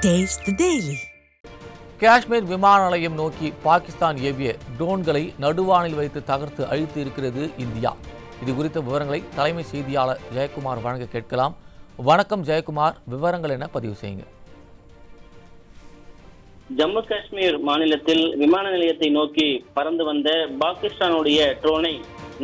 Taste the Daily. Kashmir விமான நிலையம் நோக்கி பாகிஸ்தான் ஏவிய ட்ரோன்களை நடுவானில் வைத்து தகர்த்து அழித்து இருக்கிறது இந்தியா. இது குறித்த விவரங்களை தலைமை செய்தியாளர் ஜெயக்குமார் வழங்க கேட்கலாம். வணக்கம் ஜெயக்குமார், விவரங்கள் என்ன பதிவு செய்யுங்க. ஜம்மு காஷ்மீர் மாநிலத்தில் விமான நிலையத்தை நோக்கி பறந்து வந்த பாகிஸ்தானுடைய ட்ரோனை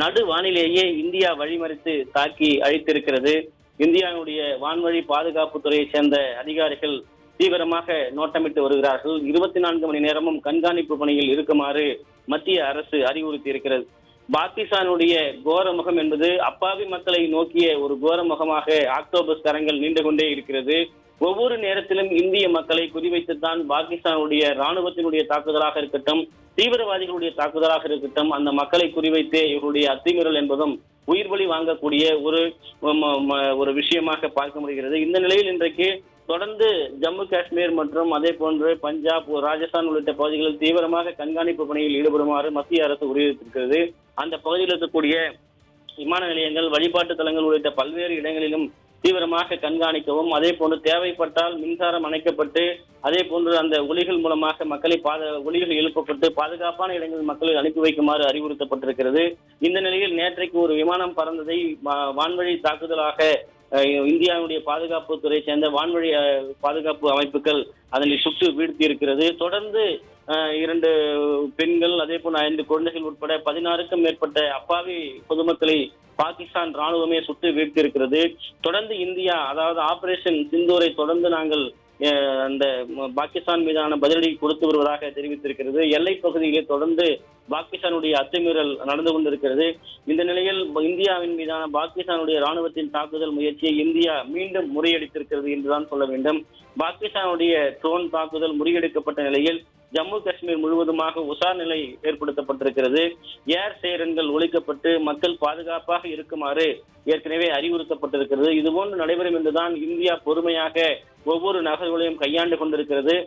நடுவானிலேயே இந்தியா வழிமறித்து தாக்கி அழித்திருக்கிறது. இந்தியாவுடைய வான்வழி பாதுகாப்பு துறையை சேர்ந்த அதிகாரிகள் தீவிரமாக நோட்டமிட்டு வருகிறார்கள். 24 மணி நேரமும் கண்காணிப்பு பணியில் இருக்குமாறு மத்திய அரசு அறிவுறுத்தி இருக்கிறது. பாகிஸ்தானுடைய கோர முகம் என்பது அப்பாவி மக்களை நோக்கிய ஒரு கோர முகமாக ஆக்டோபஸ் கரங்கள் நீண்டு கொண்டே இருக்கிறது. ஒவ்வொரு நேரத்திலும் இந்திய மக்களை குறிவைத்துத்தான் பாகிஸ்தானுடைய இராணுவத்தினுடைய தாக்குதலாக இருக்கட்டும், தீவிரவாதிகளுடைய தாக்குதலாக இருக்கட்டும், அந்த மக்களை குறிவைத்து இவருடைய அத்துமீறல் என்பதும் உயிர் பலி வாங்கக்கூடிய ஒரு விஷயமாக பார்க்க முடிகிறது. இந்த நிலையில் இன்றைக்கு தொடர்ந்து ஜம்மு காஷ்மீர் மற்றும் அதே போன்று பஞ்சாப், ராஜஸ்தான் உள்ளிட்ட பகுதிகளில் தீவிரமாக கண்காணிப்பு பணியில் ஈடுபடுமாறு மத்திய அரசு உறுதியளித்திருக்கிறது. அந்த பகுதியில் இருக்கக்கூடிய விமான நிலையங்கள், வழிபாட்டு தலங்கள் உள்ளிட்ட பல்வேறு இடங்களிலும் தீவிரமாக கண்காணிக்கவும், அதே போன்று தேவைப்பட்டால் மின்சாரம் அணைக்கப்பட்டு அதே போன்று அந்த ஒலிகள் மூலமாக மக்களை ஒலிகள் எழுப்பப்பட்டு பாதுகாப்பான இடங்களில் மக்களை அனுப்பி வைக்குமாறு அறிவுறுத்தப்பட்டிருக்கிறது. இந்த நிலையில் நேற்றைக்கு ஒரு விமானம் பறந்ததை வான்வழி தாக்குதலாக இந்தியாவுடைய பாதுகாப்பு துறை சேர்ந்த வான்வழி பாதுகாப்பு அமைப்புகள் அதனை சுட்டு வீழ்த்தி இருக்கிறது. தொடர்ந்து 2 பெண்கள் அதே போல 5 குழந்தைகள் உட்பட 16க்கும் மேற்பட்ட அப்பாவி பொதுமக்களை பாகிஸ்தான் ராணுவமே சுட்டு வீழ்த்தி இருக்கிறது. தொடர்ந்து இந்தியா, அதாவது ஆபரேஷன் சிந்தூரை தொடர்ந்து நாங்கள் அந்த பாகிஸ்தான் மீதான பதிலடி கொடுத்து வருவதாக தெரிவித்திருக்கிறது. எல்லை பகுதியிலே தொடர்ந்து பாகிஸ்தானுடைய அத்துமீறல் நடந்து கொண்டிருக்கிறது. இந்த நிலையில் இந்தியாவின் மீதான பாகிஸ்தானுடைய ராணுவத்தின் தாக்குதல் முயற்சியை இந்தியா மீண்டும் முறியடித்திருக்கிறது என்றுதான் சொல்ல வேண்டும். பாகிஸ்தானுடைய ட்ரோன் தாக்குதல் முறியடிக்கப்பட்ட நிலையில் ஜம்மு காஷ்மீர் முழுவதுமாக உஷார் நிலை ஏற்படுத்தப்பட்டிருக்கிறது. ஏர் சைரன்கள் ஒழிக்கப்பட்டு மக்கள் பாதுகாப்பாக இருக்குமாறு ஏற்கனவே அறிவுறுத்தப்பட்டிருக்கிறது. இதுபோன்று நடைபெறும் என்றுதான் இந்தியா பொறுமையாக ஒவ்வொரு நகர்களையும் கையாண்டு கொண்டிருக்கிறது.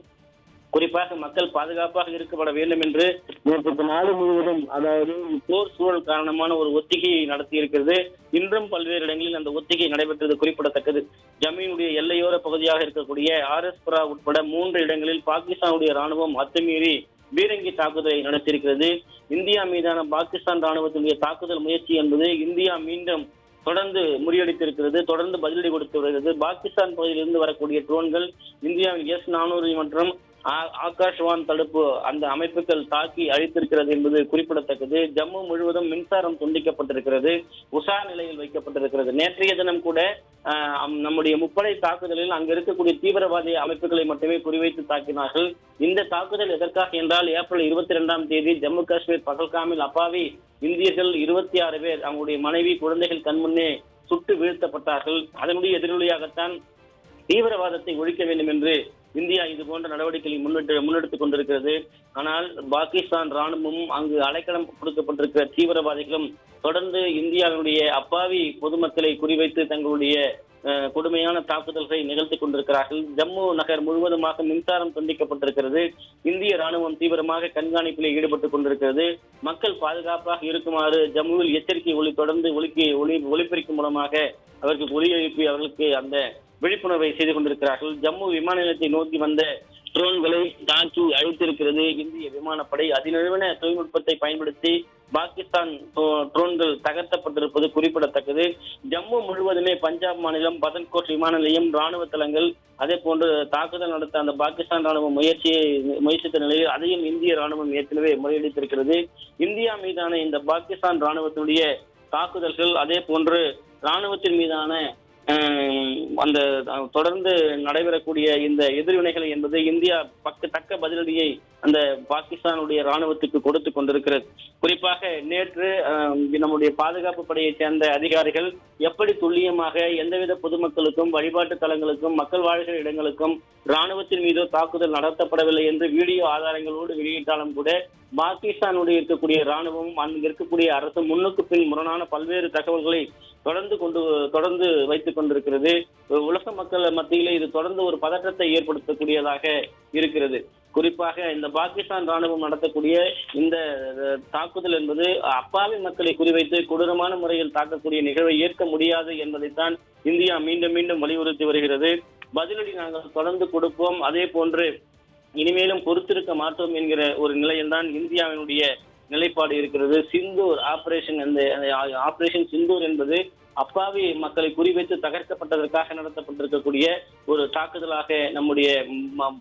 குறிப்பாக மக்கள் பாதுகாப்பாக இருக்கப்பட வேண்டும் என்று நேற்று நாடு முழுவதும், அதாவது போர் சூழல் காரணமான ஒரு ஒத்திகையை நடத்தி இருக்கிறது. இன்றும் பல்வேறு இடங்களில் அந்த ஒத்திகை நடைபெற்றது குறிப்பிடத்தக்கது. ஜம்மீனுடைய எல்லையோர பகுதியாக இருக்கக்கூடிய ஆர்எஸ்புரா உட்பட 3 இடங்களில் பாகிஸ்தானுடைய ராணுவம் அத்துமீறி பீரங்கி தாக்குதலை நடத்தியிருக்கிறது. இந்தியா மீதான பாகிஸ்தான் ராணுவத்தினுடைய தாக்குதல் முயற்சி என்பது இந்தியா மீண்டும் தொடர்ந்து முறியடித்திருக்கிறது. தொடர்ந்து பதிலடி கொடுத்து வருகிறது. பாகிஸ்தான் பகுதியிலிருந்து வரக்கூடிய ட்ரோன்கள் இந்தியாவின் S-400 மற்றும் ஆகாஷ்வான் தடுப்பு அந்த அமைப்புகள் தாக்கி அழித்திருக்கிறது என்பது குறிப்பிடத்தக்கது. ஜம்மு முழுவதும் மின்சாரம் துண்டிக்கப்பட்டிருக்கிறது, உஷார் நிலையில் வைக்கப்பட்டிருக்கிறது. நேற்றைய தினம் கூட நம்முடைய முப்படை தாக்குதலில் அங்கு இருக்கக்கூடிய தீவிரவாதி அமைப்புகளை மட்டுமே குறிவைத்து தாக்கினார்கள். இந்த தாக்குதல் எதற்காக என்றால், ஏப்ரல் 22ஆம் தேதி ஜம்மு காஷ்மீர் பகல்காமில் அப்பாவி இந்தியர்கள் 26 பேர் அவங்களுடைய மனைவி குழந்தைகள் கண்முன்னே சுட்டு வீழ்த்தப்பட்டார்கள். அதனுடைய எதிரொலியாகத்தான் தீவிரவாதத்தை ஒழிக்க வேண்டும் என்று இந்தியா இது போன்ற நடவடிக்கைகளை முன்னெடுத்துக் கொண்டிருக்கிறது. ஆனால் பாகிஸ்தான் ராணுவமும் அங்கு அடைக்கலம் கொடுக்கப்பட்டிருக்கிற தீவிரவாதிகளும் தொடர்ந்து இந்தியாவுடைய அப்பாவி பொதுமக்களை குறிவைத்து தங்களுடைய கொடுமையான தாக்குதல்களை நிகழ்த்திக் கொண்டிருக்கிறார்கள். ஜம்மு நகர் முழுவதுமாக மின்சாரம் துண்டிக்கப்பட்டிருக்கிறது. இந்திய ராணுவம் தீவிரமாக கண்காணிப்பில் ஈடுபட்டுக் கொண்டிருக்கிறது. மக்கள் பாதுகாப்பாக இருக்குமாறு ஜம்முவில் எச்சரிக்கை ஒலி தொடர்ந்து ஒலிபெருக்கி மூலமாக அவர்களுக்கு ஒலி எழுப்பி அவர்களுக்கு அந்த விழிப்புணர்வை செய்து கொண்டிருக்கிறார்கள். ஜம்மு விமான நிலையத்தை நோக்கி வந்த ட்ரோன்களை தாக்கி அழித்திருக்கிறது இந்திய விமானப்படை. அதிநவீன தொழில்நுட்பத்தை பயன்படுத்தி பாகிஸ்தான் ட்ரோன்கள் தகர்த்தப்பட்டிருப்பது குறிப்பிடத்தக்கது. ஜம்மு முழுவதுமே பஞ்சாப் மாநிலம் பதன்கோட் விமான நிலையம், ராணுவ தளங்கள், அதே போன்று தாக்குதல் நடத்த அந்த பாகிஸ்தான் ராணுவம் முயற்சித்த நிலையில் அதையும் இந்திய ராணுவம் ஏற்கனவே முறையடித்திருக்கிறது. இந்தியா மீதான இந்த பாகிஸ்தான் ராணுவத்தினுடைய தாக்குதல்கள், அதே போன்று ராணுவத்தின் மீதான அந்த தொடர்ந்து நடைபெறக்கூடிய இந்த எதிர்வினைகள் என்பது இந்தியா தக்க பதிலடியை அந்த பாகிஸ்தானுடைய ராணுவத்துக்கு கொடுத்து கொண்டிருக்கிறது. குறிப்பாக நேற்று நம்முடைய பாதுகாப்பு படையை சேர்ந்த அதிகாரிகள் எப்படி துல்லியமாக எந்தவித பொதுமக்களுக்கும், வழிபாட்டு தலங்களுக்கும், மக்கள் வாழ்கிற இடங்களுக்கும் ராணுவத்தின் மீதோ தாக்குதல் நடத்தப்படவில்லை என்று வீடியோ ஆதாரங்களோடு வெளியிட்டாலும் கூட பாகிஸ்தானுடைய இருக்கக்கூடிய ராணுவம், அங்கு இருக்கக்கூடிய அரசு முன்னுக்கு பின் முரணான பல்வேறு தகவல்களை தொடர்ந்து வைத்துக் கொண்டிருக்கிறது. உலக மக்கள் மத்தியிலே இது தொடர்ந்து ஒரு பதற்றத்தை ஏற்படுத்தக்கூடியதாக இருக்கிறது. குறிப்பாக இந்த பாகிஸ்தான் ராணுவம் நடத்தக்கூடிய இந்த தாக்குதல் என்பது அப்பாவி மக்களை குறிவைத்து கொடூரமான முறையில் தாக்கக்கூடிய நிகழ்வை ஏற்க முடியாது என்பதைத்தான் இந்தியா மீண்டும் மீண்டும் வலியுறுத்தி வருகிறது. பதிலடி நாங்கள் தொடர்ந்து கொடுப்போம், அதே போன்று இனிமேலும் பொறுத்திருக்க மாட்டோம் என்கிற ஒரு நிலையில்தான் இந்தியாவினுடைய நிலைப்பாடு இருக்கிறது. சிந்தூர் ஆபரேஷன், அந்த ஆபரேஷன் சிந்தூர் என்பது அப்பாவி மக்களை குறிவைத்து தகர்க்கப்பட்டதற்காக நடத்தப்பட்டிருக்கக்கூடிய ஒரு தாக்குதலாக நம்முடைய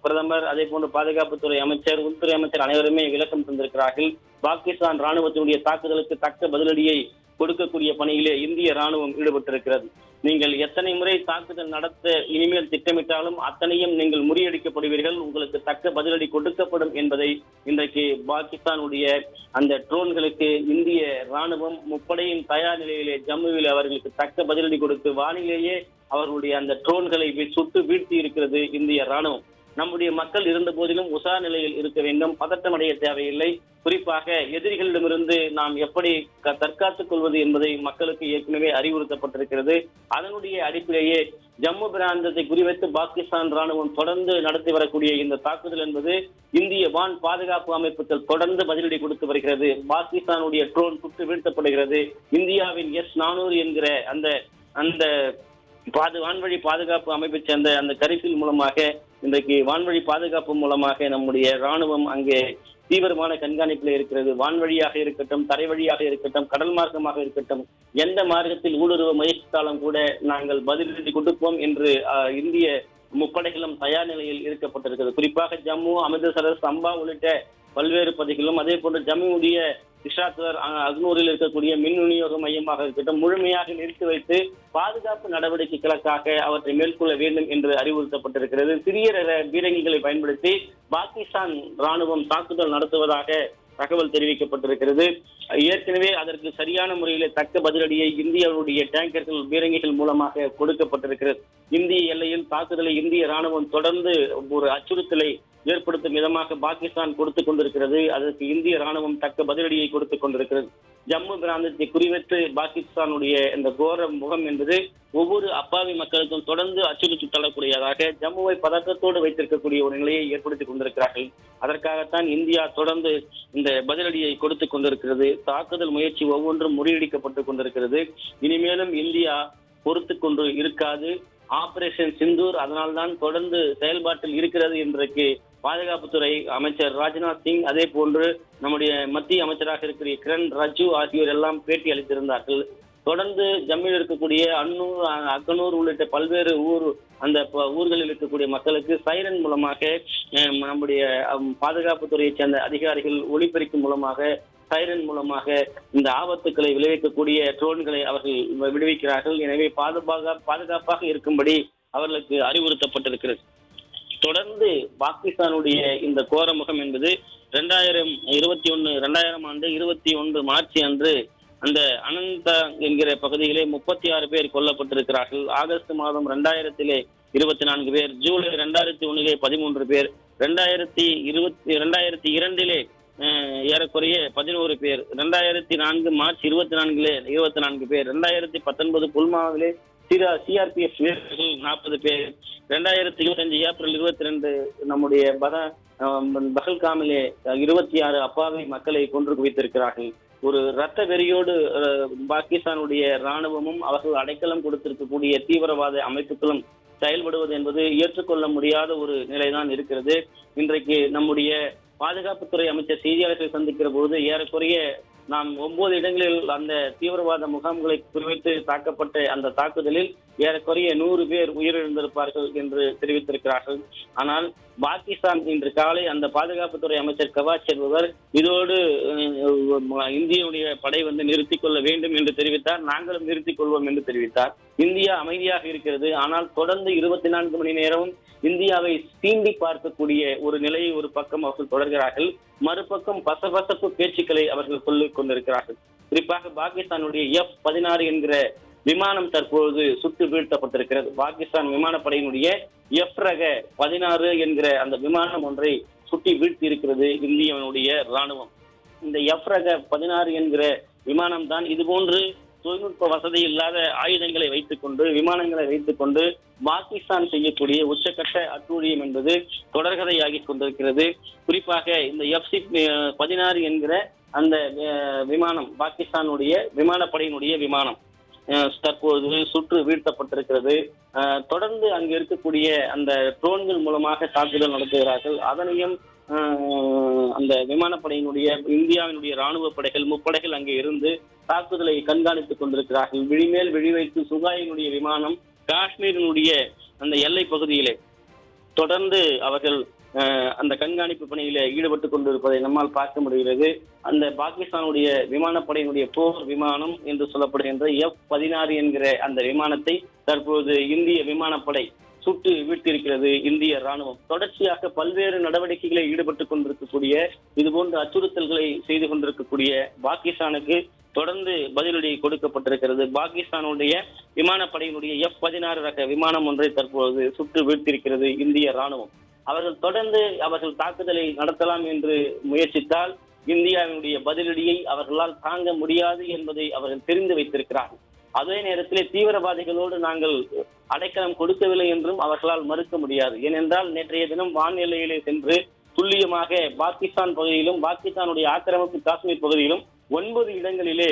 பிரதமர், அதே போன்று பாதுகாப்புத்துறை அமைச்சர், உள்துறை அமைச்சர் அனைவருமே விளக்கம் தந்திருக்கிறார்கள். பாகிஸ்தான் ராணுவத்தினுடைய தாக்குதலுக்கு தக்க பதிலடியை கொடுக்கக்கூடிய பணியிலே இந்திய ராணுவம் ஈடுபட்டிருக்கிறது. நீங்கள் எத்தனை முறை தாக்குதல் நடத்த இனிமேல் திட்டமிட்டாலும் அத்தனையும் நீங்கள் முறியடிக்கப்படுவீர்கள், உங்களுக்கு தக்க பதிலடி கொடுக்கப்படும் என்பதை இன்றைக்கு பாகிஸ்தானுடைய அந்த ட்ரோன்களுக்கு இந்திய ராணுவம் முப்படையின் தயார் நிலையிலே ஜம்முவில் அவர்களுக்கு தக்க பதிலடி கொடுத்து வானிலேயே அவர்களுடைய அந்த ட்ரோன்களை சுட்டு வீழ்த்தி இருக்கிறது இந்திய ராணுவம். நம்முடைய மக்கள் இருந்த போதிலும் உஷார் நிலையில் இருக்க வேண்டும், பதட்டமடைய தேவையில்லை. குறிப்பாக எதிரிகளிடமிருந்து நாம் எப்படி தற்காத்துக் கொள்வது என்பதை மக்களுக்கு ஏற்கனவே அறிவுறுத்தப்பட்டிருக்கிறது. அதனுடைய அடிப்படையே ஜம்மு பிராந்தத்தை குறிவைத்து பாகிஸ்தான் ராணுவம் தொடர்ந்து நடத்தி வரக்கூடிய இந்த தாக்குதல் என்பது இந்திய வான் பாதுகாப்பு அமைப்புகள் தொடர்ந்து பதிலடி கொடுத்து வருகிறது. பாகிஸ்தானுடைய ட்ரோன் சுட்டு வீழ்த்தப்படுகிறது. இந்தியாவின் S-400 என்கிற அந்த வான்வழி பாதுகாப்பு அமைப்பை சேர்ந்த அந்த கரிசில் மூலமாக இன்றைக்கு வான்வழி பாதுகாப்பு மூலமாக நம்முடைய ராணுவம் அங்கே தீவிரமான கண்காணிப்பில் இருக்கிறது. வான்வழியாக இருக்கட்டும், தரை வழியாக இருக்கட்டும், கடல் மார்க்கமாக இருக்கட்டும், எந்த மார்க்கத்தில் ஊடுருவ முயற்சித்தாலும் கூட நாங்கள் பதிலடி கொடுப்போம் என்று இந்திய முப்படைகளும் தயார் நிலையில் இருக்கப்பட்டிருக்கிறது. குறிப்பாக ஜம்மு, அமிர்தசரஸ், சம்பா உள்ளிட்ட பல்வேறு பகுதிகளும், அதே போன்று ஜம்முடைய இஷாத்வர், அக்னூரில் இருக்கக்கூடிய மின் விநியோக மையமாக இருக்கட்டும் முழுமையாக நிறுத்தி வைத்து பாதுகாப்பு நடவடிக்கைகளுக்காக அவற்றை மேற்கொள்ள வேண்டும் என்று அறிவுறுத்தப்பட்டிருக்கிறது. சிறிய பீரங்கிகளை பயன்படுத்தி பாகிஸ்தான் ராணுவம் தாக்குதல் நடத்துவதாக தகவல் தெரிவிக்கப்பட்டிருக்கிறது. ஏற்கனவே அதற்கு சரியான முறையிலே தக்க பதிலடியை இந்தியாவுடைய டேங்கர்கள், பீரங்கிகள் மூலமாக கொடுக்கப்பட்டிருக்கிறது. இந்திய எல்லையில் தாக்குதலை இந்திய ராணுவம் தொடர்ந்து ஒரு அச்சுறுத்தலை ஏற்படுத்தும் விதமாக பாகிஸ்தான் கொடுத்துக் கொண்டிருக்கிறது. அதற்கு இந்திய ராணுவம் தக்க பதிலடியை கொடுத்துக் கொண்டிருக்கிறது. ஜம்மு பிராந்தத்தை குறிவைத்து பாகிஸ்தானுடைய இந்த கோர முகம் என்பது ஒவ்வொரு அப்பாவி மக்களுக்கும் தொடர்ந்து அச்சுறுத்தி தள்ளக்கூடியதாக ஜம்முவை பதக்கத்தோடு வைத்திருக்கக்கூடிய ஒரு நிலையை ஏற்படுத்திக் கொண்டிருக்கிறார்கள். அதற்காகத்தான் இந்தியா தொடர்ந்து இந்த பதிலடியை கொடுத்துக் கொண்டிருக்கிறது. தாக்குதல் முயற்சி ஒவ்வொன்றும் முறியடிக்கப்பட்டுக் கொண்டிருக்கிறது. இனிமேலும் இந்தியா பொறுத்து கொண்டு இருக்காது. ஆபரேஷன் சிந்தூர் அதனால்தான் தொடர்ந்து செயல்பாட்டில் இருக்கிறது இன்றைக்கு பாதுகாப்புத்துறை அமைச்சர் ராஜ்நாத் சிங், அதே போன்று நம்முடைய மத்திய அமைச்சராக இருக்கிற கிரண் ரிஜிஜு ஆகியோர் எல்லாம் பேட்டி அளித்திருந்தார்கள். தொடர்ந்து ஜம்மில் இருக்கக்கூடிய அக்கனூர் உள்ளிட்ட பல்வேறு ஊர்களில் இருக்கக்கூடிய மக்களுக்கு சைரன் மூலமாக நம்முடைய பாதுகாப்புத்துறையை சேர்ந்த அதிகாரிகள் ஒலிபெருக்கி மூலமாக சைரன் மூலமாக இந்த ஆபத்துக்களை விளைவிக்கக்கூடிய ட்ரோன்களை அவர்கள் விடுவிக்கிறார்கள். எனவே பாதுகாப்பாக இருக்கும்படி அவர்களுக்கு அறிவுறுத்தப்பட்டிருக்கிறது. தொடர்ந்து பாகிஸ்தானுடைய இந்த கோரமுகம் என்பது 2000 ஆண்டு 21 மார்ச் அன்று அந்த அனந்தா என்கிற பகுதியிலே 36 பேர் கொல்லப்பட்டிருக்கிறார்கள். ஆகஸ்ட் மாதம் 2024 பேர், ஜூலை 2001 13 பேர், 2002 ஏறக்குறைய 11 பேர், 2004 மார்ச் 24 24 பேர், 2019 புல்வாமாவிலே CRPF வீரர்கள் 40 பேர், 2025 ஏப்ரல் 22 நம்முடைய பகல்காமிலே 26 அப்பாவி மக்களை கொன்று குவித்திருக்கிறார்கள். ஒரு இரத்த வெறியோடு பாகிஸ்தானுடைய ராணுவமும் அவர்கள் அடைக்கலம் கொடுத்திருக்கக்கூடிய தீவிரவாத அமைப்புகளும் செயல்படுவது என்பது ஏற்றுக்கொள்ள முடியாத ஒரு நிலைதான் இருக்கிறது. இன்றைக்கு நம்முடைய பாதுகாப்புத்துறை அமைச்சர் செய்தியாளர்களை சந்திக்கிற போது ஏறக்குறைய நாம் 9 இடங்களில் அந்த தீவிரவாத முகாம்களை குறிவைத்து தாக்கப்பட்ட அந்த தாக்குதலில் ஏறக்குறைய 100 பேர் உயிரிழந்திருப்பார்கள் என்று தெரிவித்திருக்கிறார்கள். ஆனால் பாகிஸ்தான் இன்று காலை அந்த பாதுகாப்புத்துறை அமைச்சர் கவாச் என்பவர் இதோடு இந்தியாவுடைய படை நிறுத்திக் கொள்ள வேண்டும் என்று தெரிவித்தார். நாங்களும் நிறுத்திக் கொள்வோம் என்று தெரிவித்தார். இந்தியா அமைதியாக இருக்கிறது. ஆனால் தொடர்ந்து 24 மணி நேரமும் இந்தியாவை சீண்டி பார்க்கக்கூடிய ஒரு நிலையை ஒரு பக்கம் அவர்கள் தொடர்கிறார்கள். மறுபக்கம் பசபசப்பு பேச்சுக்களை அவர்கள் சொல்லிக் கொண்டிருக்கிறார்கள். குறிப்பாக பாகிஸ்தானுடைய F-16 என்கிற விமானம் தற்போது சுட்டு வீழ்த்தப்பட்டிருக்கிறது. பாகிஸ்தான் விமானப்படையினுடைய F ரக 16 என்கிற அந்த விமானம் ஒன்றை சுட்டி வீழ்த்தி இருக்கிறது இந்தியாவுடைய ராணுவம். இந்த F ரக 16 என்கிற விமானம் தான் இதுபோன்று தொழில்நுட்ப வசதி இல்லாத ஆயுதங்களை வைத்துக்கொண்டு, விமானங்களை வைத்துக்கொண்டு பாகிஸ்தான் செய்யக்கூடிய உச்சக்கட்ட அட்டூழியம் என்பது தொடர்கதையாகி கொண்டிருக்கிறது. குறிப்பாக இந்த F-16 என்கிற அந்த விமானம் பாகிஸ்தானுடைய விமானப்படையினுடைய விமானம். தற்போது சுற்று வீழ்த்தப்பட்டிருக்கிறது. தொடர்ந்து அங்கு இருக்கக்கூடிய அந்த ட்ரோன்கள் மூலமாக தாக்குதல் நடத்துகிறார்கள். அதனையும் அந்த விமானப்படையினுடைய இந்தியாவினுடைய ராணுவ படைகள் முப்படைகள் அங்கே இருந்து தாக்குதலை கண்காணித்துக் கொண்டிருக்கிறார்கள். விழிமேல் விழி வைத்து சுகாயினுடைய விமானம் காஷ்மீரினுடைய அந்த எல்லை பகுதியிலே தொடர்ந்து அவர்கள் அந்த கண்காணிப்பு பணியில ஈடுபட்டுக் கொண்டிருப்பதை நம்மால் பார்க்க முடிகிறது. அந்த பாகிஸ்தானுடைய விமானப்படையினுடைய போர் விமானம் என்று சொல்லப்படுகின்ற F-16 என்கிற அந்த விமானத்தை தற்போது இந்திய விமானப்படை சுட்டு வீழ்த்தியிருக்கிறது. இந்திய ராணுவம் தொடர்ச்சியாக பல்வேறு நடவடிக்கைகளில் ஈடுபட்டுக் கொண்டிருக்கக்கூடிய இதுபோன்ற அச்சுறுத்தல்களை செய்து கொண்டிருக்கக்கூடிய பாகிஸ்தானுக்கு தொடர்ந்து பதிலடி கொடுக்கப்பட்டிருக்கிறது. பாகிஸ்தானுடைய விமானப்படையினுடைய F-16 ரக விமானம் ஒன்றை தற்போது சுட்டு வீழ்த்தியிருக்கிறது இந்திய ராணுவம். அவர்கள் தாக்குதலை நடத்தலாம் என்று முயற்சித்தால் இந்தியாவினுடைய பதிலடியை அவர்களால் தாங்க முடியாது என்பதை அவர்கள் தெரிந்து வைத்திருக்கிறார்கள். அதே நேரத்திலே தீவிரவாதிகளோடு நாங்கள் அடைக்கலம் கொடுக்கவில்லை என்றும் அவர்களால் மறுக்க முடியாது. ஏனென்றால் நேற்றைய தினம் வான் எல்லையிலே சென்று துல்லியமாக பாகிஸ்தான் பகுதியிலும் பாகிஸ்தானுடைய ஆக்கிரமிப்பு காஷ்மீர் பகுதியிலும் 9 இடங்களிலே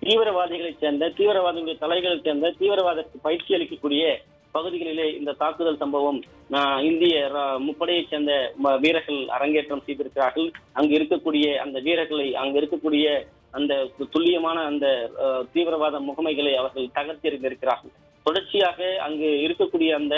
தீவிரவாதிகளைச் சேர்ந்த தீவிரவாதிகளுடைய தலைகளைச் சேர்ந்த தீவிரவாதத்துக்கு பயிற்சி அளிக்கக்கூடிய பகுதிகளிலே இந்த தாக்குதல் சம்பவம் இந்திய முப்படையைச் சேர்ந்த வீரர்கள் அரங்கேற்றம் செய்திருக்கிறார்கள். அங்கு இருக்கக்கூடிய அந்த வீரர்களை அங்கு இருக்கக்கூடிய அந்த துல்லியமான அந்த தீவிரவாத முகமைகளை அவர்கள் தகர்த்திருக்கிறார்கள். தொடர்ச்சியாக அங்கு இருக்கக்கூடிய அந்த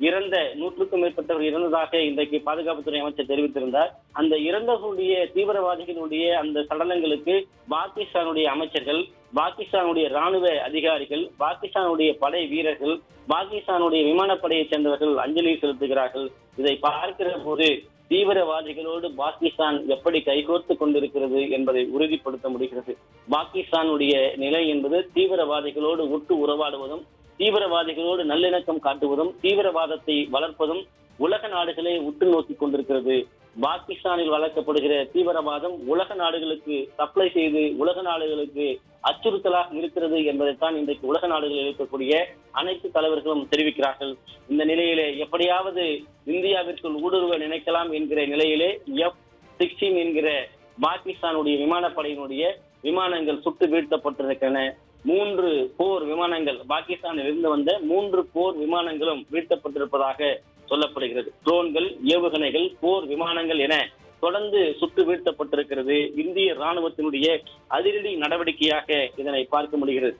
இறந்த 100க்கும் மேற்பட்டவர் இறந்ததாக இன்றைக்கு பாதுகாப்புத்துறை அமைச்சர் தெரிவித்திருந்தார். அந்த இறந்தவர்களுடைய தீவிரவாதிகளுடைய அந்த சடலங்களுக்கு பாகிஸ்தானுடைய அமைச்சர்கள், பாகிஸ்தானுடைய ராணுவ அதிகாரிகள், பாகிஸ்தானுடைய படை வீரர்கள், பாகிஸ்தானுடைய விமானப்படையைச் சேர்ந்தவர்கள் அஞ்சலி செலுத்துகிறார்கள். இதை பார்க்கிற போது தீவிரவாதிகளோடு பாகிஸ்தான் எப்படி கைகோர்த்து கொண்டிருக்கிறது என்பதை உறுதிப்படுத்த முடிகிறது. பாகிஸ்தானுடைய நிலை என்பது தீவிரவாதிகளோடு ஒட்டு உறவாடுவதும், தீவிரவாதிகளோடு நல்லிணக்கம் காட்டுவதும், தீவிரவாதத்தை வளர்ப்பதும் உலக நாடுகளை உற்று நோக்கி கொண்டிருக்கிறது. பாகிஸ்தானில் வளர்க்கப்படுகிற தீவிரவாதம் உலக நாடுகளுக்கு சப்ளை செய்து உலக நாடுகளுக்கு அச்சுறுத்தலாக இருக்கிறது என்பதைத்தான் இன்றைக்கு உலக நாடுகளில் இருக்கக்கூடிய அனைத்து தலைவர்களும் தெரிவிக்கிறார்கள். இந்த நிலையிலே எப்படியாவது இந்தியாவிற்குள் ஊடுருவ நினைக்கலாம் என்கிற நிலையிலே F-16 என்கிற பாகிஸ்தானுடைய விமானப்படையினுடைய விமானங்கள் சுட்டு வீழ்த்தப்பட்டிருக்கின்றன. 3 போர் விமானங்கள் பாகிஸ்தானில் இருந்து வந்த 3 போர் விமானங்களும் வீழ்த்தப்பட்டிருப்பதாக சொல்லப்படுகிறது. ட்ரோன்கள், ஏவுகணைகள், போர் விமானங்கள் என தொடர்ந்து சுட்டு வீழ்த்தப்பட்டிருக்கிறது. இந்திய ராணுவத்தினுடைய அதிரடி நடவடிக்கையாக இதனை பார்க்க முடிகிறது.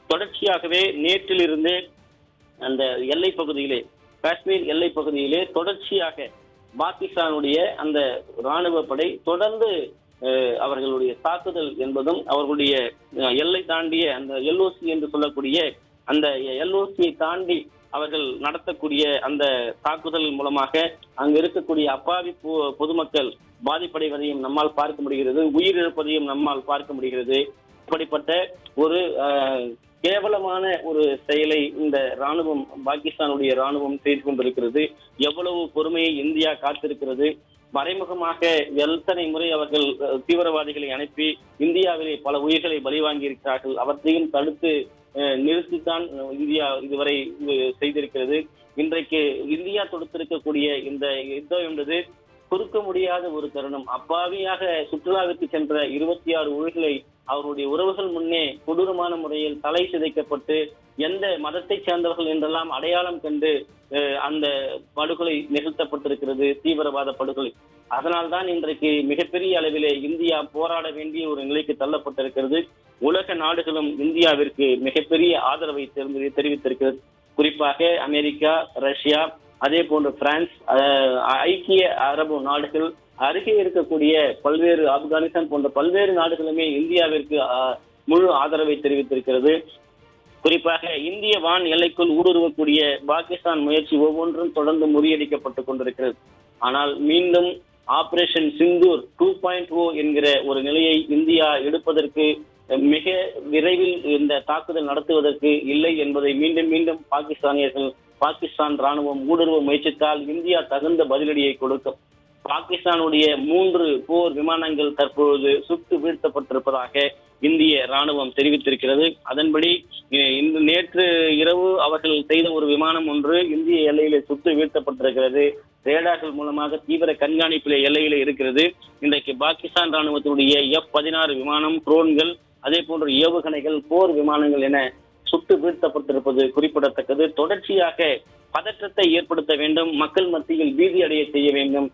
தொடர்ச்சியாகவே நேற்றிலிருந்து அந்த எல்லை பகுதியிலே காஷ்மீர் எல்லை பகுதியிலே தொடர்ச்சியாக பாகிஸ்தானுடைய அந்த ராணுவ படை தொடர்ந்து அவர்களுடைய தாக்குதல் என்பதும் அவர்களுடைய எல்லை தாண்டிய அந்த LOC என்று சொல்லக்கூடிய அந்த LOCயை தாண்டி அவர்கள் நடத்தக்கூடிய அந்த தாக்குதல் மூலமாக அங்கு இருக்கக்கூடிய அப்பாவி பொதுமக்கள் பாதிப்படைவதையும் நம்மால் பார்க்க முடிகிறது, உயிரிழப்பதையும் நம்மால் பார்க்க முடிகிறது. அப்படிப்பட்ட ஒரு கேவலமான ஒரு செயலை இந்த ராணுவம் பாகிஸ்தானுடைய ராணுவம் செய்து கொண்டிருக்கிறது. எவ்வளவு பொறுமையை இந்தியா காத்திருக்கிறது. மறைமுகமாக எத்தனை முறை அவர்கள் தீவிரவாதிகளை அனுப்பி இந்தியாவிலே பல உயிர்களை பலிவாங்கி இருக்கிறார்கள். அவற்றையும் தடுத்து நிறுத்தித்தான் இந்தியா இதுவரை செய்திருக்கிறது. இன்றைக்கு இந்தியா தொடுத்திருக்கக்கூடிய இந்த யுத்தம் என்பது பொறுக்க முடியாத ஒரு தருணம். அப்பாவியாக சுற்றுலாவிற்கு சென்ற 26 உயிர்களை அவருடைய உறவுகள் முன்னே கொடூரமான முறையில் தலை சிதைக்கப்பட்டு எந்த மதத்தை சேர்ந்தவர்கள் என்றெல்லாம் அடையாளம் கண்டு அந்த படுகொலை நிகழ்த்தப்பட்டிருக்கிறது, தீவிரவாத படுகொலை. அதனால்தான் இன்றைக்கு மிகப்பெரிய அளவிலே இந்தியா போராட வேண்டிய ஒரு நிலைக்கு தள்ளப்பட்டிருக்கிறது. உலக நாடுகளும் இந்தியாவிற்கு மிகப்பெரிய ஆதரவை தெரிவித்திருக்கிறது. குறிப்பாக அமெரிக்கா, ரஷ்யா, அதே போன்று பிரான்ஸ், ஐக்கிய அரபு நாடுகள், அருகே இருக்கக்கூடிய பல்வேறு ஆப்கானிஸ்தான் போன்ற பல்வேறு நாடுகளுமே இந்தியாவிற்கு முழு ஆதரவை தெரிவித்திருக்கிறது. குறிப்பாக இந்திய வான் எல்லைக்குள் ஊடுருவக்கூடிய பாகிஸ்தான் முயற்சி ஒவ்வொன்றும் தொடர்ந்து முறியடிக்கப்பட்டுக் கொண்டிருக்கிறது. ஆனால் மீண்டும் ஆபரேஷன் சிந்தூர் 2.0 என்கிற ஒரு நிலையை இந்தியா எடுப்பதற்கு மிக விரைவில் இந்த தாக்குதல் நடத்துவதற்கு இல்லை என்பதை மீண்டும் மீண்டும் பாகிஸ்தான் ராணுவம் ஊடுருவ முயற்சித்தால் இந்தியா தகுந்த பதிலடியை கொடுக்கும். பாகிஸ்தானுடைய 3 போர் விமானங்கள் தற்பொழுது சுட்டு வீழ்த்தப்பட்டிருப்பதாக இந்திய ராணுவம் தெரிவித்திருக்கிறது. அதன்படி நேற்று இரவு அவர்கள் செய்த ஒரு விமானம் ஒன்று இந்திய எல்லையிலே சுட்டு வீழ்த்தப்பட்டிருக்கிறது. ரேடார்கள் மூலமாக தீவிர கண்காணிப்பிலே எல்லையிலே இருக்கிறது. இன்றைக்கு பாகிஸ்தான் ராணுவத்தினுடைய F-16 விமானம், ட்ரோன்கள், அதே போன்ற ஏவுகணைகள், போர் விமானங்கள் என சுட்டு வீழ்த்தப்பட்டிருப்பது குறிப்பிடத்தக்கது. தொடர்ச்சியாக பதற்றத்தை ஏற்படுத்த வேண்டும், மக்கள் மத்தியில் பீதி அடைய செய்ய வேண்டும்,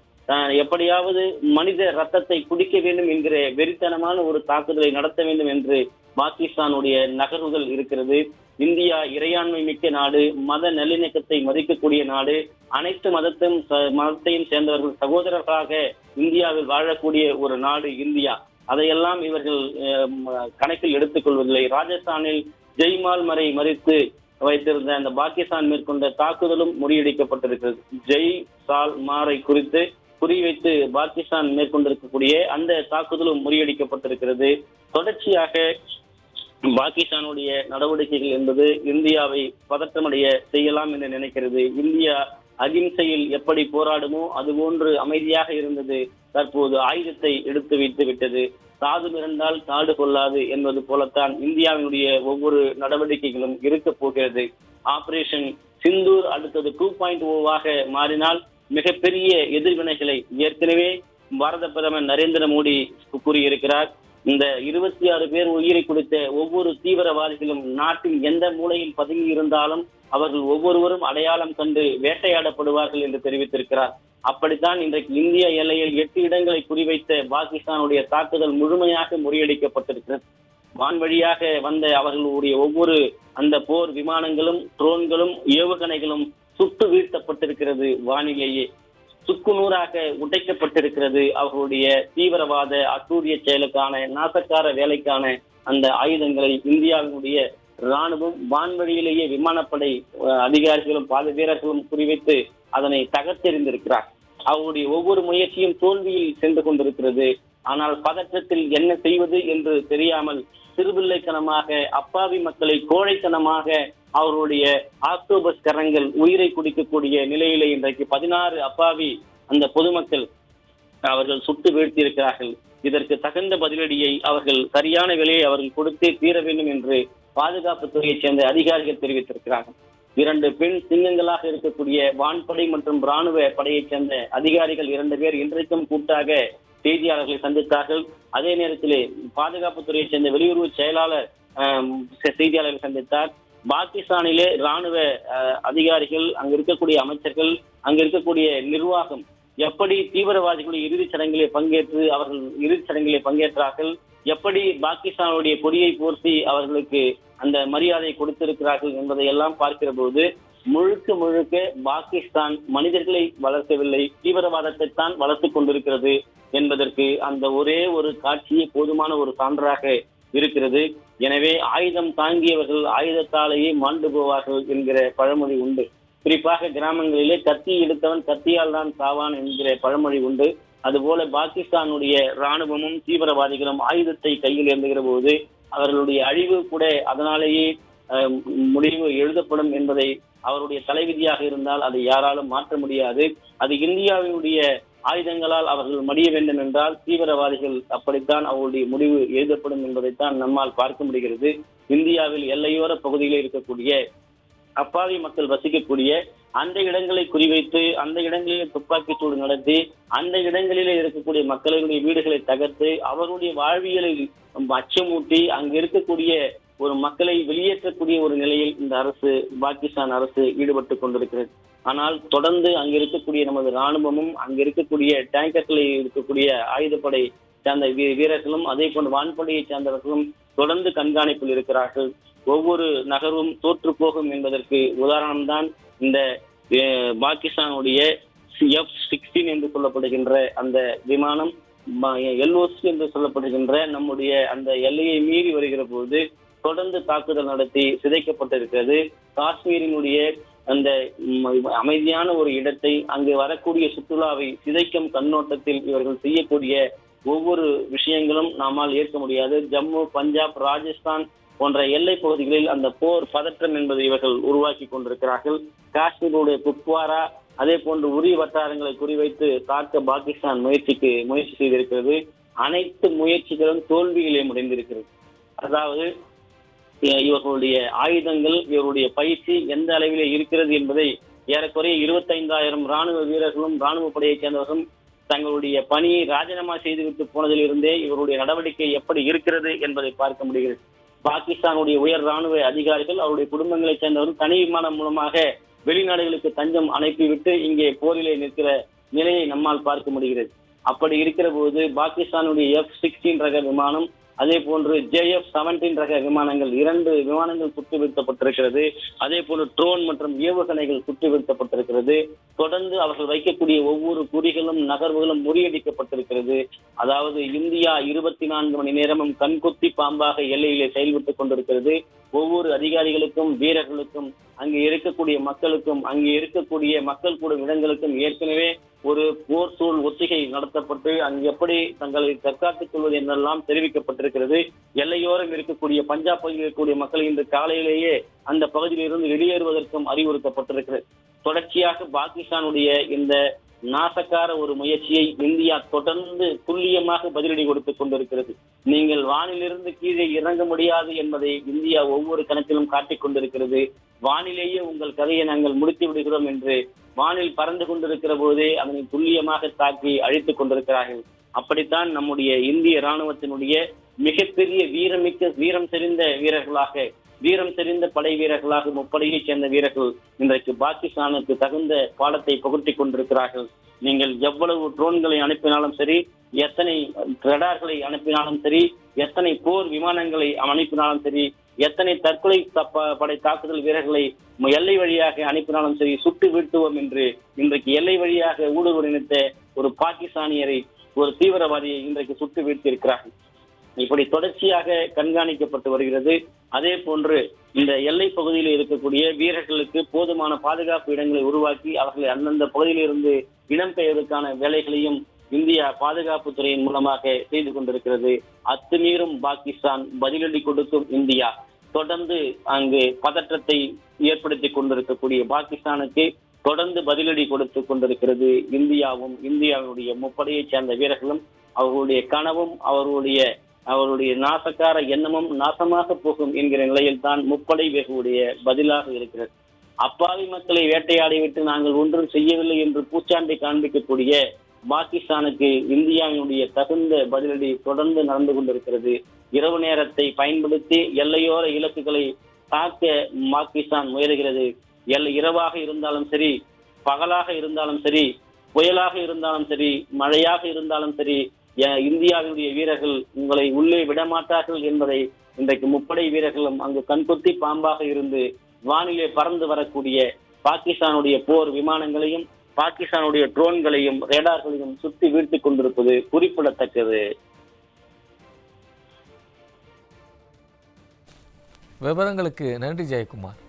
எப்படியாவது மனித ரத்தத்தை குடிக்க வேண்டும் என்கிற வெறித்தனமான ஒரு தாக்குதலை நடத்த வேண்டும் என்று பாகிஸ்தானுடைய நகர்வுகள் இருக்கிறது. இந்தியா இறையாண்மை மிக்க நாடு, மத நல்லிணக்கத்தை மதிக்கக்கூடிய நாடு, அனைத்து மதத்தையும் சேர்ந்தவர்கள் சகோதரர்களாக இந்தியாவில் வாழக்கூடிய ஒரு நாடு இந்தியா. அதையெல்லாம் இவர்கள் கணக்கில் எடுத்துக் கொள்வதில்லை. ராஜஸ்தானில் ஜெய்மால் மரை மறித்து வைத்திருந்த அந்த பாகிஸ்தான் மேற்கொண்ட தாக்குதலும் முறியடிக்கப்பட்டிருக்கிறது. ஜெய் சால் மாரை குறிவைத்து பாகிஸ்தான் மேற்கொண்டிருக்கக்கூடிய அந்த தாக்குதலும் முறியடிக்கப்பட்டிருக்கிறது. தொடர்ச்சியாக பாகிஸ்தானுடைய நடவடிக்கைகள் என்பது இந்தியாவை பதற்றமடைய செய்யலாம் என்று நினைக்கிறது. இந்தியா அகிம்சையில் எப்படி போராடுமோ அதுபோன்று அமைதியாக இருந்தது, தற்போது ஆயுதத்தை எடுத்து வைத்து விட்டது. சாது மிரண்டால் காடு கொள்ளாது என்பது போலத்தான் இந்தியாவினுடைய ஒவ்வொரு நடவடிக்கைகளும் இருக்க போகிறது. ஆபரேஷன் சிந்தூர் அடுத்தது 2.0 மாறினால் மிகப்பெரிய எதிர்வினைகளை ஏற்கனவே பாரத பிரதமர் நரேந்திர மோடி கூறியிருக்கிறார். இந்த 26 பேர் உயிரை கொடுத்த ஒவ்வொரு தீவிரவாதிகளும் நாட்டின் எந்த மூலையில் பதுங்கி இருந்தாலும் அவர்கள் ஒவ்வொருவரும் அடையாளம் கண்டு வேட்டையாடப்படுவார்கள் என்று தெரிவித்திருக்கிறார். அப்படித்தான் இன்றைக்கு இந்திய எல்லையில் 8 இடங்களை குறிவைத்த பாகிஸ்தானுடைய தாக்குதல் முழுமையாக முறியடிக்கப்பட்டிருக்கிறது. வான்வழியாக வந்த அவர்களுடைய ஒவ்வொரு அந்த போர் விமானங்களும் ட்ரோன்களும் ஏவுகணைகளும் சுட்டு வீழ்த்தப்பட்டிருக்கிறது. வானிலேயே சுக்குநூறாக உடைக்கப்பட்டிருக்கிறது. அவர்களுடைய தீவிரவாத அசூரிய செயலுக்கான நாசக்கார வேலைக்கான அந்த ஆயுதங்களை இந்தியாவினுடைய ராணுவம் வான்வழியிலேயே விமானப்படை அதிகாரிகளும் பாத வீரர்களும் குறிவைத்து அதனை தகர்த்தெறிந்திருக்கிறார். அவருடைய ஒவ்வொரு முயற்சியும் தோல்வியில் சென்று கொண்டிருக்கிறது. ஆனால் பதற்றத்தில் என்ன செய்வது என்று தெரியாமல் சிறுபிள்ளைத்தனமாக அப்பாவி மக்களை கோழைத்தனமாக அவருடைய ஆக்டோபஸ் கரங்கள் உயிரை குடிக்கக்கூடிய நிலையிலே இன்றைக்கு 16 அப்பாவி அந்த பொதுமக்கள் அவர்கள் சுட்டு வீழ்த்தியிருக்கிறார்கள். இதற்கு தகுந்த பதிலடியை அவர்கள் சரியான விலையை அவர்கள் கொடுத்தே தீர வேண்டும் என்று பாதுகாப்புத்துறையைச் சேர்ந்த அதிகாரிகள் தெரிவித்திருக்கிறார்கள். 2 பெண் சிங்கங்களாக இருக்கக்கூடிய வான்படை மற்றும் ராணுவ படையைச் சேர்ந்த அதிகாரிகள் 2 பேர் இன்றைக்கும் கூட்டாக செய்தியாளர்களை சந்தித்தார்கள். அதே நேரத்திலே பாதுகாப்புத்துறையைச் சேர்ந்த வெளியுறவு செயலாளர் செய்தியாளர்களை சந்தித்தார். பாகிஸ்தானிலே ராணுவ அதிகாரிகள், அங்கு இருக்கக்கூடிய அமைச்சர்கள், அங்கு இருக்கக்கூடிய நிர்வாகம் எப்படி தீவிரவாதிகளுடைய இறுதிச் சடங்கிலே பங்கேற்று அவர்கள் இறுதிச் சடங்கிலே பங்கேற்றார்கள், எப்படி பாகிஸ்தானுடைய கொடியை போர்த்தி அவர்களுக்கு அந்த மரியாதை கொடுத்திருக்கிறார்கள் என்பதை எல்லாம் பார்க்கிற போது முழுக்க பாகிஸ்தான் மனிதர்களை வளர்க்கவில்லை, தீவிரவாதத்தை தான் வளர்த்து கொண்டிருக்கிறது என்பதற்கு அந்த ஒரே ஒரு காட்சியே போதுமான ஒரு சான்றாக இருக்கிறது. எனவே ஆயுதம் தாங்கியவர்கள் ஆயுதத்தாலேயே மாண்டு போவார்கள் என்கிற பழமொழி உண்டு. குறிப்பாக கிராமங்களிலே கத்தி எடுத்தவன் கத்தியால் தான் சாவான் என்கிற பழமொழி உண்டு. அதுபோல பாகிஸ்தானுடைய ராணுவமும் தீவிரவாதிகளும் ஆயுதத்தை கையில் ஏந்துகிற போது அவர்களுடைய அழிவு கூட அதனாலேயே முடிவு எழுதப்படும் என்பதை அவருடைய தலைவிதியாக இருந்தால் அதை யாராலும் மாற்ற முடியாது. அது இந்தியாவினுடைய ஆயுதங்களால் அவர்கள் மடிய வேண்டும் என்றால் தீவிரவாதிகள் அப்படித்தான் அவருடைய முடிவு எழுதப்படும் என்பதைத்தான் நம்மால் பார்க்க முடிகிறது. இந்தியாவில் எல்லையோர பகுதியில் இருக்கக்கூடிய அப்பாவி மக்கள் வசிக்கக்கூடிய அந்த இடங்களை குறிவைத்து அந்த இடங்களிலே துப்பாக்கிச் சூடு நடத்தி அந்த இடங்களிலே இருக்கக்கூடிய மக்களுடைய வீடுகளை தகர்த்து அவர்களுடைய வாழ்வியலை அச்சமூட்டி அங்கு இருக்கக்கூடிய ஒரு மக்களை வெளியேற்றக்கூடிய ஒரு நிலையில் இந்த அரசு, பாகிஸ்தான் அரசு ஈடுபட்டு கொண்டிருக்கிறது. ஆனால் தொடர்ந்து அங்கு இருக்கக்கூடிய நமது ராணுவமும் அங்கு இருக்கக்கூடிய டேங்கர்களில் இருக்கக்கூடிய ஆயுதப்படை சார்ந்த வீரர்களும் அதே போன்ற வான்படையை சார்ந்தவர்களும் தொடர்ந்து கண்காணிப்பில் இருக்கிறார்கள். ஒவ்வொரு நகர்வும் தோற்று போகும் என்பதற்கு உதாரணம்தான் இந்த பாகிஸ்தானுடைய F-16 என்று சொல்லப்படுகின்ற அந்த விமானம், LOC என்று சொல்லப்படுகின்ற நம்முடைய அந்த எல்லையை மீறி வருகிற போது தொடர்ந்து தாக்குதல் நடத்தி சிதைக்கப்பட்டிருக்கிறது. காஷ்மீரினுடைய அந்த அமைதியான ஒரு இடத்தை, அங்கு வரக்கூடிய சுற்றுலாவை சிதைக்கும் கண்ணோட்டத்தில் இவர்கள் செய்யக்கூடிய ஒவ்வொரு விஷயங்களும் நம்மால் ஏற்க முடியாது. ஜம்மு, பஞ்சாப், ராஜஸ்தான் போன்ற எல்லை பகுதிகளில் அந்த போர் பதற்றம் என்பதை இவர்கள் உருவாக்கி கொண்டிருக்கிறார்கள். காஷ்மீருடைய குப்வாரா அதே போன்று உரி வட்டாரங்களை குறிவைத்து தாக்க பாகிஸ்தான் முயற்சி செய்திருக்கிறது. அனைத்து முயற்சிகளும் தோல்வியிலே முடிந்திருக்கிறது. அதாவது இவர்களுடைய ஆயுதங்கள், இவருடைய பயிற்சி எந்த அளவிலே இருக்கிறது என்பதை ஏறக்குறைய 25,000 ராணுவ வீரர்களும் ராணுவ படையைச் சேர்ந்தவர்களும் தங்களுடைய பணியை ராஜினாமா செய்துவிட்டு போனதிலிருந்தே இவருடைய நடவடிக்கை எப்படி இருக்கிறது என்பதை பார்க்க முடிகிறது. பாகிஸ்தானுடைய உயர் ராணுவ அதிகாரிகள் அவருடைய குடும்பங்களைச் சேர்ந்தவர்கள் தனி விமானம் மூலமாக வெளிநாடுகளுக்கு தஞ்சம் அனுப்பிவிட்டு இங்கே போரிலே நிற்கிற நிலையை நம்மால் பார்க்க முடிகிறது. அப்படி இருக்கிற போது பாகிஸ்தானுடைய F-16 ரக விமானம், அதே போன்று JF-17 ரக விமானங்கள், 2 விமானங்கள் சுட்டு வீழ்த்தப்பட்டிருக்கிறது. அதே போன்று ட்ரோன் மற்றும் ஏவுகணைகள் சுட்டு வீழ்த்தப்பட்டிருக்கிறது. தொடர்ந்து அவர்கள் வைக்கக்கூடிய ஒவ்வொரு குறிகளும் நகர்வுகளும் முறியடிக்கப்பட்டிருக்கிறது. அதாவது இந்தியா 24 மணி நேரமும் கண்கொத்தி பாம்பாக எல்லையிலே செயல்பட்டுக் கொண்டிருக்கிறது. ஒவ்வொரு அதிகாரிகளுக்கும், வீரர்களுக்கும், அங்கே இருக்கக்கூடிய மக்களுக்கும், அங்கே இருக்கக்கூடிய மக்கள் கூடும் இடங்களுக்கும் ஏற்கனவே ஒரு போர் சூழ் ஒத்திகை நடத்தப்பட்டு அங்கு எப்படி தங்களை தற்காத்துக் கொள்வது என்றெல்லாம் தெரிவிக்கப்பட்டிருக்கிறது. எல்லையோரம் இருக்கக்கூடிய பஞ்சாப் பகுதியில் இருக்கக்கூடிய மக்கள் இன்று காலையிலேயே அந்த பகுதியிலிருந்து வெளியேறுவதற்கும் அறிவுறுத்தப்பட்டிருக்கிறது. தொடர்ச்சியாக பாகிஸ்தானுடைய இந்த நாசக்கார ஒரு முயற்சியை இந்தியா தொடர்ந்து துல்லியமாக பதிலடி கொடுத்துக் கொண்டிருக்கிறது. நீங்கள் வானிலிருந்து கீழே இறங்க முடியாது என்பதை இந்தியா ஒவ்வொரு கணக்கிலும் காட்டிக் கொண்டிருக்கிறது. வானிலேயே உங்கள் கதையை நாங்கள் முடித்து விடுகிறோம் என்று வானில் பறந்து கொண்டிருக்கிற போதே அதனை துல்லியமாக தாக்கி அழித்துக் கொண்டிருக்கிறார்கள். அப்படித்தான் நம்முடைய இந்திய ராணுவத்தினுடைய மிகப்பெரிய வீரம் செறிந்த வீரர்களாக, வீரம் தெரிந்த படை வீரர்களாக முப்படையைச் சேர்ந்த வீரர்கள் இன்றைக்கு பாகிஸ்தானுக்கு தகுந்த பாடத்தை புகட்டிக் கொண்டிருக்கிறார்கள். நீங்கள் எவ்வளவு ட்ரோன்களை அனுப்பினாலும் சரி, எத்தனை ரடார்களை அனுப்பினாலும் சரி, எத்தனை போர் விமானங்களை அனுப்பினாலும் சரி, எத்தனை தற்கொலை படை தாக்குதல் வீரர்களை எல்லை வழியாக அனுப்பினாலும் சரி, சுட்டு வீழ்த்துவோம் என்று இன்றைக்கு எல்லை வழியாக ஊடுருவ நினைத்த ஒரு பாகிஸ்தானியரை, ஒரு தீவிரவாதியை இன்றைக்கு சுட்டு வீழ்த்தியிருக்கிறார்கள். இப்படி தொடர்ச்சியாக கண்காணிக்கப்பட்டு வருகிறது. அதே போன்று இந்த எல்லை பகுதியில் இருக்கக்கூடிய வீரர்களுக்கு போதுமான பாதுகாப்பு இடங்களை உருவாக்கி அவர்களை அந்தந்த பகுதியிலிருந்து இடம்பெயர்வதற்கான வேலைகளையும் இந்தியா பாதுகாப்பு துறையின் மூலமாக செய்து கொண்டிருக்கிறது. அத்துமீறும் பாகிஸ்தான், பதிலடி கொடுக்கும் இந்தியா. தொடர்ந்து அங்கு பதற்றத்தை ஏற்படுத்திக் கொண்டிருக்கக்கூடிய பாகிஸ்தானுக்கு தொடர்ந்து பதிலடி கொடுத்து கொண்டிருக்கிறது இந்தியாவும், இந்தியாவுடைய முப்படையைச் சேர்ந்த வீரர்களும். அவர்களுடைய கனவும் அவருடைய நாசக்கார எண்ணமும் நாசமாக போகும் என்கிற நிலையில் தான் முப்படை வீரர்களுடைய பதிலாக இருக்கிறது. அப்பாவி மக்களை வேட்டையாடிவிட்டு நாங்கள் ஒன்றும் செய்யவில்லை என்று பூச்சாண்டை காண்பிக்கக்கூடிய பாகிஸ்தானுக்கு இந்தியாவினுடைய தகுந்த பதிலடி தொடர்ந்து நடந்து கொண்டிருக்கிறது. இரவு நேரத்தை பயன்படுத்தி எல்லையோர இலக்குகளை தாக்க பாகிஸ்தான் முயலுகிறது. இரவாக இருந்தாலும் சரி, பகலாக இருந்தாலும் சரி, புயலாக இருந்தாலும் சரி, மழையாக இருந்தாலும் சரி, இந்தியாவுடைய வீரர்கள் உங்களை உள்ளே விடமாட்டார்கள் என்பதை இன்றைக்கு முப்படை வீரர்களும் அங்கு கண்கொத்தி பாம்பாக இருந்து வானிலே பறந்து வரக்கூடிய பாகிஸ்தானுடைய போர் விமானங்களையும், பாகிஸ்தானுடைய ட்ரோன்களையும், ரேடார்களையும் சுற்றி வீழ்த்திக் கொண்டிருப்பது குறிப்பிடத்தக்கது. விவரங்களுக்கு நன்றி ஜெயக்குமார்.